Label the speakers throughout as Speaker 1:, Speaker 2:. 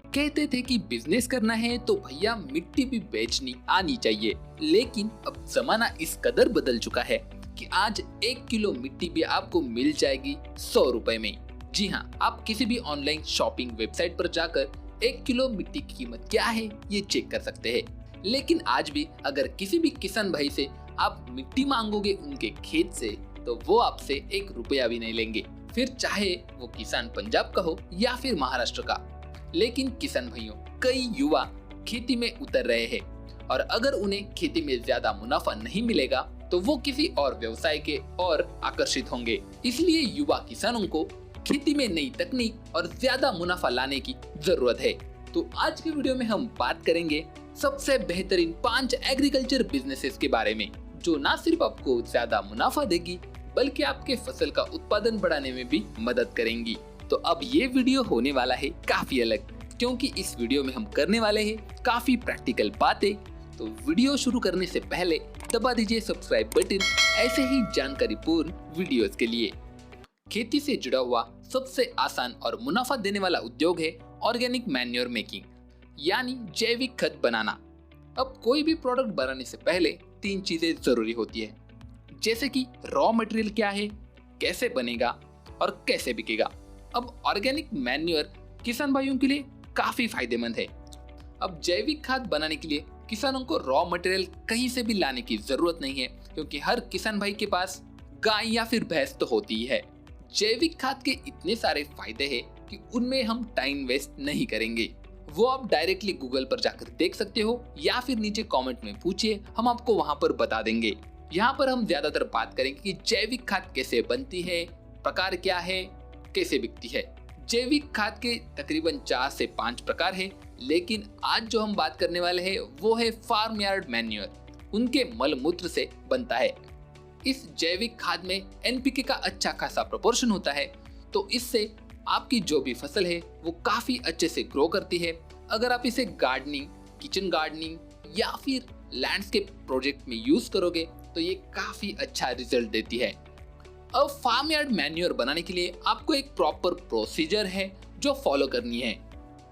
Speaker 1: कहते थे कि बिजनेस करना है तो भैया मिट्टी भी बेचनी आनी चाहिए, लेकिन अब जमाना इस कदर बदल चुका है कि आज 1 किलो मिट्टी भी आपको मिल जाएगी 100 रुपए में। जी हाँ, आप किसी भी ऑनलाइन शॉपिंग वेबसाइट पर जाकर 1 किलो मिट्टी की कीमत क्या है ये चेक कर सकते हैं। लेकिन आज भी अगर किसी भी किसान भाई से आप मिट्टी मांगोगे उनके खेत से, तो वो आपसे 1 रुपया भी नहीं लेंगे, फिर चाहे वो किसान पंजाब का हो या फिर महाराष्ट्र का। लेकिन किसान भाइयों, कई युवा खेती में उतर रहे हैं और अगर उन्हें खेती में ज्यादा मुनाफा नहीं मिलेगा तो वो किसी और व्यवसाय के और आकर्षित होंगे। इसलिए युवा किसानों को खेती में नई तकनीक और ज्यादा मुनाफा लाने की जरूरत है। तो आज के वीडियो में हम बात करेंगे सबसे बेहतरीन 5 एग्रीकल्चर बिजनेसेस के बारे में, जो न सिर्फ आपको ज्यादा मुनाफा देगी बल्कि आपके फसल का उत्पादन बढ़ाने में भी मदद करेंगी। तो अब ये वीडियो होने वाला है काफी अलग, क्योंकि इस वीडियो में हम करने वाले हैं काफी प्रैक्टिकल बातें। तो वीडियो शुरू करने से पहले दबा दीजिए सब्सक्राइब बटन ऐसे ही जानकारी पूर्ण वीडियोस के लिए। खेती से जुड़ा हुआ सबसे आसान और मुनाफा देने वाला उद्योग है ऑर्गेनिक मैन्योर मेकिंग, यानी जैविक खाद बनाना। अब कोई भी प्रोडक्ट बनाने से पहले 3 चीजें जरूरी होती है, जैसे कि रॉ मटेरियल क्या है, कैसे बनेगा और कैसे बिकेगा। अब ऑर्गेनिक मैन्योर किसान भाइयों के लिए काफी फायदेमंद है। अब जैविक खाद बनाने के लिए किसानों को रॉ मटेरियल कहीं से भी लाने की जरूरत नहीं है, क्योंकि हर किसान भाई के पास गाय या फिर भैंस तो होती ही है। जैविक खाद के इतने सारे फायदे हैं कि उनमें हम टाइम वेस्ट नहीं करेंगे। वो आप डायरेक्टली गूगल पर जाकर देख सकते हो या फिर नीचे कमेंट में पूछिए, हम आपको वहां पर बता देंगे। यहाँ पर हम ज्यादातर बात करेंगे कि जैविक खाद कैसे बनती है, प्रकार क्या है, कैसे बिकती है। जैविक खाद के तकरीबन 4 से 5 प्रकार है, लेकिन आज जो हम बात करने वाले हैं वो है फार्म यार्ड मैन्योर। उनके मल मूत्र से बनता है। इस जैविक खाद में एनपीके का अच्छा खासा प्रोपोर्शन होता है, तो इससे आपकी जो भी फसल है वो काफी अच्छे से ग्रो करती है। अगर आप इसे गार्डनिंग, किचन गार्डनिंग या फिर लैंडस्केप प्रोजेक्ट में यूज करोगे तो ये काफी अच्छा रिजल्ट देती है। अब फार्म यार्ड मैन्योर बनाने के लिए आपको एक प्रॉपर प्रोसीजर है जो फॉलो करनी है।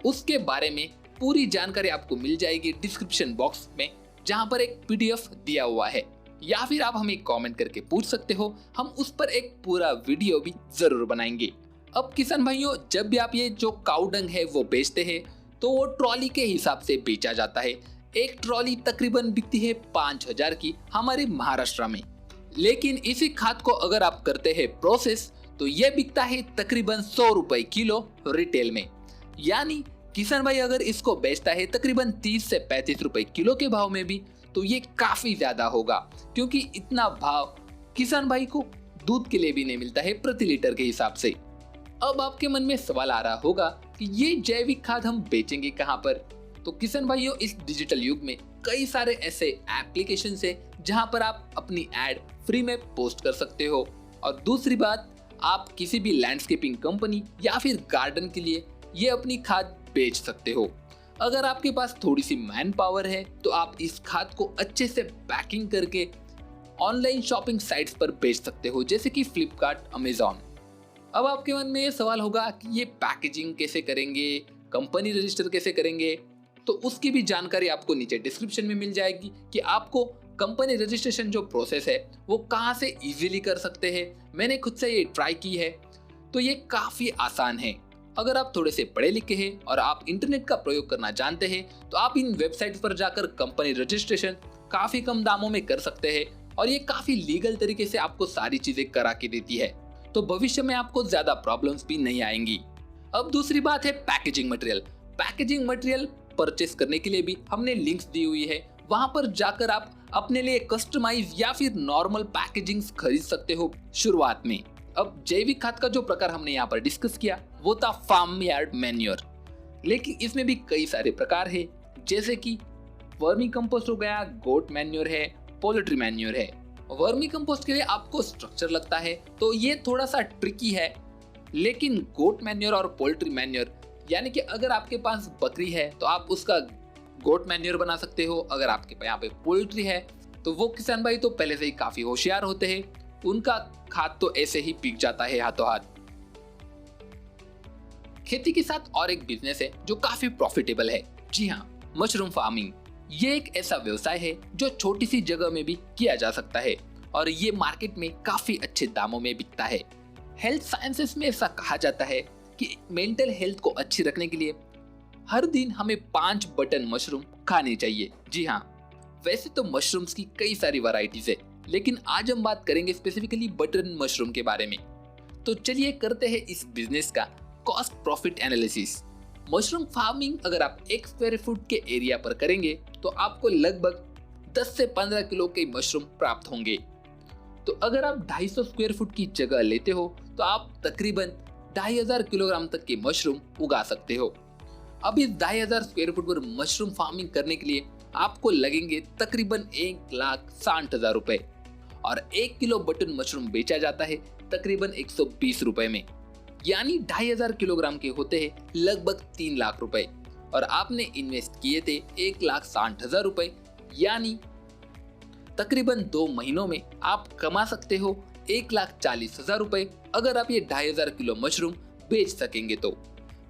Speaker 1: उसके बारे में पूरी जानकारी आपको मिल जाएगी डिस्क्रिप्शन बॉक्स में, जहां पर एक पीडीएफ दिया हुआ है, या फिर आप हमें कमेंट करके पूछ सकते हो, हम उस पर एक पूरा वीडियो भी जरूर बनाएंगे। अब किसान भाइयों, जब भी आप ये जो काऊ डंग है वो बेचते हैं तो वो ट्रॉली के हिसाब से बेचा जाता है। एक ट्रॉली तकरीबन बिकती है 5000 की हमारे महाराष्ट्र में। लेकिन इसी खाद को अगर आप करते हैं प्रोसेस तो ये बिकता है तकरीबन 100 रुपए किलो रिटेल में। यानी किसान भाई अगर इसको बेचता है तकरीबन 30 से 35 रुपए किलो के भाव में भी, तो ये काफी ज्यादा होगा, क्योंकि इतना भाव किसान भाई को दूध के लिए भी नहीं मिलता है प्रति लीटर के हिसाब से। अब आपके मन में सवाल आ रहा होगा कि ये जैविक खाद हम बेचेंगे कहां पर? तो किसान भाइयों, इस डिजिटल युग में कई सारे ऐसे एप्लीकेशन है जहां पर आप अपनी एड फ्री में पोस्ट कर सकते हो। और दूसरी बात, आप किसी भी लैंडस्केपिंग कंपनी या फिर गार्डन के लिए ये अपनी खाद बेच सकते हो। अगर आपके पास थोड़ी सी मैन पावर है तो आप इस खाद को अच्छे से पैकिंग करके ऑनलाइन शॉपिंग साइट्स पर बेच सकते हो, जैसे कि फ्लिपकार्ट, अमेजॉन। अब आपके मन में ये सवाल होगा कि ये पैकेजिंग कैसे करेंगे, कंपनी रजिस्टर कैसे करेंगे? तो उसकी भी जानकारी आपको नीचे डिस्क्रिप्शन में मिल जाएगी कि आपको कंपनी रजिस्ट्रेशन जो प्रोसेस है वो कहां से इजीली कर सकते हैं। मैंने खुद से ये ट्राई की है, तो ये काफी आसान है। अगर आप थोड़े से पढ़े लिखे हैं और आप इंटरनेट का प्रयोग करना जानते हैं तो आप इन वेबसाइट पर जाकर कंपनी रजिस्ट्रेशन काफी कम दामों में कर सकते हैं, और ये काफी लीगल तरीके से आपको सारी चीजें करा के देती है, तो भविष्य में आपको ज्यादा प्रॉब्लम्स भी नहीं आएंगी। अब दूसरी बात है packaging material. Packaging material purchase करने के लिए भी हमने लिंक्स दी हुई है, वहां पर जाकर आप अपने लिए कस्टमाइज या फिर नॉर्मल पैकेजिंग खरीद सकते हो शुरुआत में। अब जैविक खाद का जो प्रकार हमने यहाँ पर डिस्कस किया वो था फार्म यार्ड मैन्योर, लेकिन इसमें भी कई सारे प्रकार है, जैसे कि वर्मी कंपोस्ट हो गया, गोट मैन्योर है, पोल्ट्री मैन्योर है। वर्मी कंपोस्ट के लिए आपको स्ट्रक्चर लगता है तो ये थोड़ा सा ट्रिकी है, लेकिन गोट मैन्योर और पोल्ट्री मैन्योर, यानी कि अगर आपके पास बकरी है तो आप उसका गोट मैन्योर बना सकते हो। अगर आपके यहाँ पे पोल्ट्री है तो वो किसान भाई तो पहले से ही काफी होशियार होते हैं, उनका खाद तो ऐसे ही बिक जाता है हाथों हाथ। खेती के साथ और एक बिजनेस है जो काफी प्रॉफिटेबल है। जी हाँ, मशरूम फार्मिंग। ये एक ऐसा व्यवसाय है जो छोटी सी जगह में भी किया जा सकता है और ये मार्केट में काफी अच्छे दामों में बिकता है। हेल्थ साइंसेस में ऐसा कहा जाता है कि मेंटल हेल्थ को अच्छी रखने के लिए हर दिन हमें 5 बटन मशरूम खाने चाहिए। जी हाँ, वैसे तो मशरूम्स की कई सारी वैरायटीज है, लेकिन आज हम बात करेंगे स्पेसिफिकली बटन मशरूम के बारे में। तो चलिए करते हैं इस बिजनेस का cost profit analysis. Mushroom farming अगर आप 1 स्क्वायर फुट के एरिया पर करेंगे तो आपको लगभग 10 से 15 किलो के मशरूम प्राप्त होंगे। तो अगर आप 250 स्क्वायर फुट की जगह लेते हो तो आप तकरीबन 2500 किलोग्राम तक के मशरूम उगा सकते हो। अब इस 2500 स्क्वायर फुट पर मशरूम फार्मिंग करने के लिए आपको लगेंगे तकरीबन 1,60,000 रुपए और 1 किलो बटन मशरूम बेचा जाता है तकरीबन 120 रुपए में, यानी 2500 किलोग्राम के होते हैं लगभग 3 लाख रुपए और आपने इन्वेस्ट किए थे 1,60,000 रुपए, यानी तकरीबन 2 महीनों में आप कमा सकते हो 1,40,000 रुपए अगर आप ये 2500 किलो मशरूम बेच सकेंगे तो।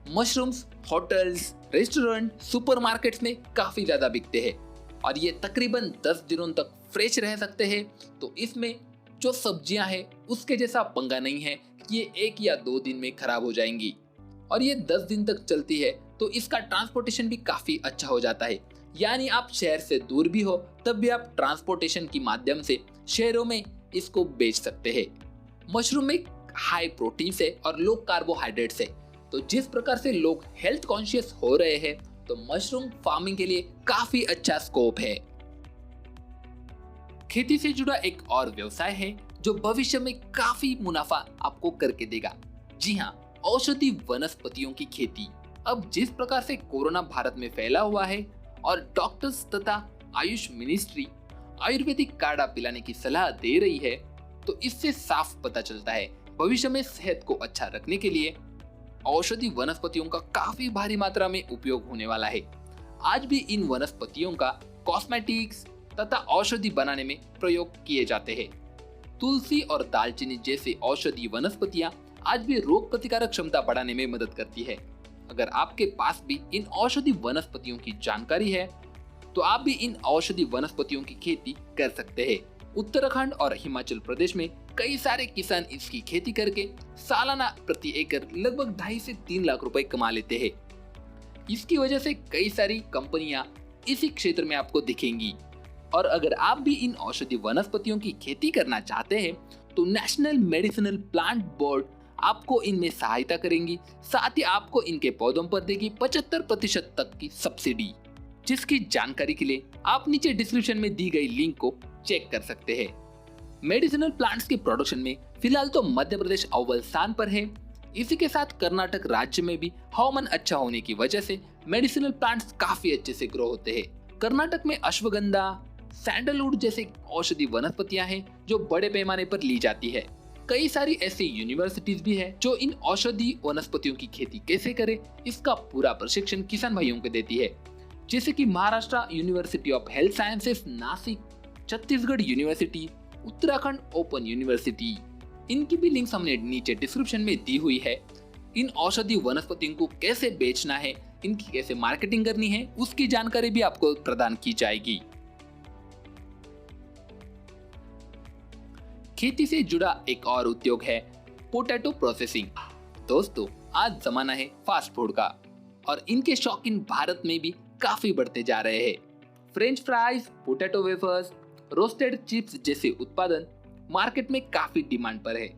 Speaker 1: मशरूम्स होटल्स, रेस्टोरेंट, सुपरमार्केट्स में काफी ज्यादा बिकते हैं और ये तकरीबन 10 दिनों तक फ्रेश रह सकते हैं। तो इसमें जो सब्जियां हैं उसके जैसा पंगा नहीं है कि ये 1 या 2 दिन में खराब हो जाएंगी और ये 10 दिन तक चलती है। तो इसका ट्रांसपोर्टेशन भी काफी अच्छा हो जाता है, यानी आप शहर से दूर भी हो तब भी आप ट्रांसपोर्टेशन के माध्यम से शहरों में इसको बेच सकते हैं। मशरूम में हाई प्रोटीन है और लो कार्बोहाइड्रेट्स है, तो जिस प्रकार से लोग हेल्थ कॉन्शियस हो रहे हैं तो मशरूम फार्मिंग के लिए काफी अच्छा स्कोप है। खेती से जुड़ा एक और व्यवसाय है जो भविष्य में काफी मुनाफा आपको करके देगा। जी हाँ, औषधि वनस्पतियों की खेती। अब जिस प्रकार से कोरोना भारत में फैला हुआ है और डॉक्टर्स तथा आयुष मिनिस्ट्री आयुर्वेदिक काढ़ा पिलाने की सलाह दे रही है, तो इससे साफ पता चलता है भविष्य में सेहत को अच्छा रखने के लिए औषधि वनस्पतियों का काफी भारी मात्रा में उपयोग होने वाला है। आज भी इन वनस्पतियों का कॉस्मेटिक्स तथा औषधि बनाने में प्रयोग किए जाते हैं। तुलसी और दालचीनी जैसे औषधि वनस्पतियां आज भी रोग प्रतिकारक क्षमता बढ़ाने में मदद करती है। अगर आपके पास भी इन औषधि वनस्पतियों की जानकारी है तो आप भी इन औषधि वनस्पतियों की खेती कर सकते हैं। उत्तराखंड और हिमाचल प्रदेश में कई सारे किसान इसकी खेती करके सालाना प्रति एकड़ लगभग 2.5 से 3 लाख रुपए कमा लेते हैं। इसकी वजह से कई सारी कंपनियां इसी क्षेत्र में आपको दिखेंगी और अगर आप भी इन औषधि वनस्पतियों की खेती करना चाहते हैं तो नेशनल मेडिसिनल प्लांट बोर्ड आपको इनमें सहायता करेंगी। साथ ही आपको इनके पौधों पर देगी 75% तक की सब्सिडी, जिसकी जानकारी के लिए आप नीचे डिस्क्रिप्शन में दी गई लिंक को चेक कर सकते हैं। मेडिसिनल प्लांट्स के प्रोडक्शन में फिलहाल तो मध्य प्रदेश अव्वल स्थान पर है। इसी के साथ कर्नाटक राज्य में भी हवामान अच्छा होने की वजह से मेडिसिनल प्लांट्स काफी अच्छे से ग्रो होते हैं। कर्नाटक में अश्वगंधा, सैंडलवुड जैसे औषधि वनस्पतियां हैं जो बड़े पैमाने पर ली जाती है। कई सारी ऐसी यूनिवर्सिटीज भी है जो इन औषधि वनस्पतियों की खेती कैसे करे इसका पूरा प्रशिक्षण किसान भाइयों को देती है, जैसे कि Maharashtra university of health sciences Nashik, Chhattisgarh university, Uttarakhand open university. इनकी भी लिंक्स हमने नीचे डिस्क्रिप्शन में दी हुई है। इन औषधि वनस्पतियों को कैसे बेचना है, इनकी कैसे मार्केटिंग करनी है, उसकी जानकारी भी आपको प्रदान की जाएगी। खेती से जुड़ा एक और उद्योग है पोटैटो प्रोसेसिंग। दोस्तों, आज जमाना है फास्ट फूड का और इनके शौकीन भारत में भी काफी बढ़ते जा रहे हैं। French fries, potato wafers, roasted chips जैसे उत्पादन मार्केट में काफी डिमांड पर है।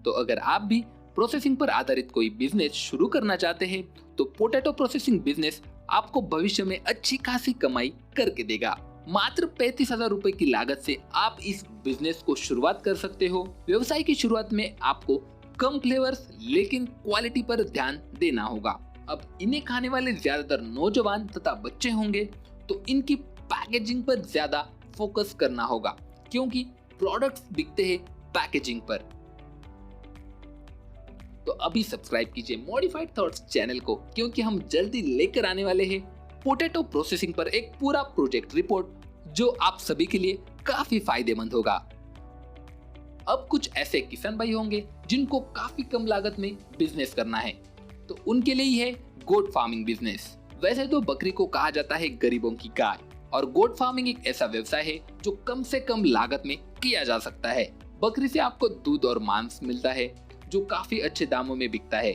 Speaker 1: तो अगर आप भी प्रोसेसिंग पर आधारित कोई बिजनेस शुरू करना चाहते हैं तो पोटैटो प्रोसेसिंग बिजनेस आपको भविष्य में अच्छी खासी कमाई करके देगा। मात्र 35,000 रुपए की लागत से आप इस बिजनेस को शुरुआत कर सकते हो। व्यवसाय की शुरुआत में आपको कम फ्लेवर्स लेकिन क्वालिटी पर ध्यान देना होगा। अब इन्हें खाने वाले ज्यादातर नौजवान तथा बच्चे होंगे तो इनकी पैकेजिंग पर ज्यादा फोकस करना होगा, क्योंकि प्रोडक्ट्स बिकते हैं पैकेजिंग पर। तो अभी सब्सक्राइब कीजिए मॉडिफाइड थॉट्स चैनल को, क्योंकि हम जल्दी लेकर आने वाले हैं पोटैटो प्रोसेसिंग पर एक पूरा प्रोजेक्ट रिपोर्ट जो आप सभी के लिए काफी फायदेमंद होगा। अब कुछ ऐसे किसान भाई होंगे जिनको काफी कम लागत में बिजनेस करना है, तो उनके लिए ही है गोट फार्मिंग बिजनेस। वैसे तो बकरी को कहा जाता है गरीबों की गाय, और गोट फार्मिंग एक ऐसा व्यवसाय है जो कम से कम लागत में किया जा सकता है। बकरी से आपको दूध और मांस मिलता है जो काफी अच्छे दामों में बिकता है।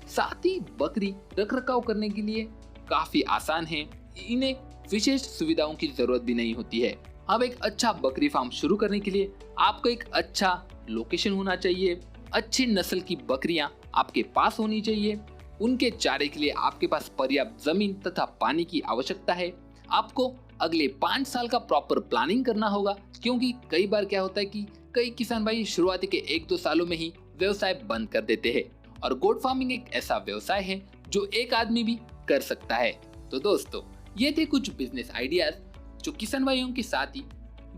Speaker 1: साथ ही बकरी रखरखाव करने के लिए काफी आसान है, इन्हें विशेष सुविधाओं की जरूरत भी नहीं होती है। अब एक अच्छा बकरी फार्म शुरू करने के लिए आपको एक अच्छा लोकेशन होना चाहिए, अच्छी नस्ल की बकरियां आपके पास होनी चाहिए, उनके चारे के लिए आपके पास पर्याप्त जमीन तथा पानी की आवश्यकता है। आपको अगले 5 साल का प्रॉपर प्लानिंग करना होगा, क्योंकि कई बार क्या होता है कि कई किसान भाई शुरुआती के 1-2 सालों में ही व्यवसाय बंद कर देते हैं, और गोट फार्मिंग एक ऐसा व्यवसाय है जो एक आदमी भी कर सकता है। तो दोस्तों, ये थे कुछ बिजनेस आइडियाज जो किसान भाइयों के साथ ही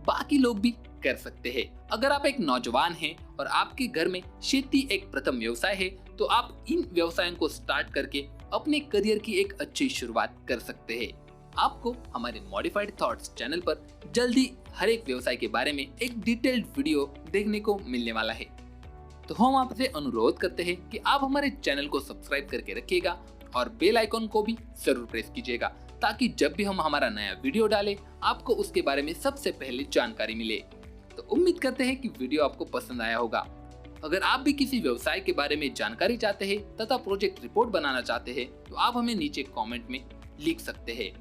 Speaker 1: बाकी लोग भी कर सकते हैं। अगर आप एक नौजवान हैं और आपके घर में खेती एक प्रथम व्यवसाय है, तो आप इन व्यवसायों को स्टार्ट करके अपने करियर की एक अच्छी शुरुआत कर सकते हैं। आपको हमारे मॉडिफाइड थॉट्स चैनल पर जल्दी हर एक व्यवसाय के बारे में एक डिटेल्ड वीडियो देखने को मिलने वाला है। तो हम आपसे अनुरोध करते हैं कि आप हमारे चैनल को सब्सक्राइब करके रखिएगा और बेल आइकन को भी जरूर प्रेस कीजिएगा, ताकि जब भी हम हमारा नया वीडियो डालें आपको उसके बारे में सबसे पहले जानकारी मिले। तो उम्मीद करते हैं कि वीडियो आपको पसंद आया होगा। अगर आप भी किसी व्यवसाय के बारे में जानकारी चाहते हैं तथा प्रोजेक्ट रिपोर्ट बनाना चाहते हैं, तो आप हमें नीचे कमेंट में लिख सकते हैं।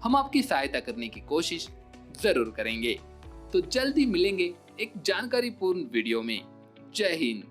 Speaker 1: हम आपकी सहायता करने की कोशिश जरूर करेंगे। तो जल्दी मिलेंगे एक जानकारीपूर्ण वीडियो में। जय हिंद।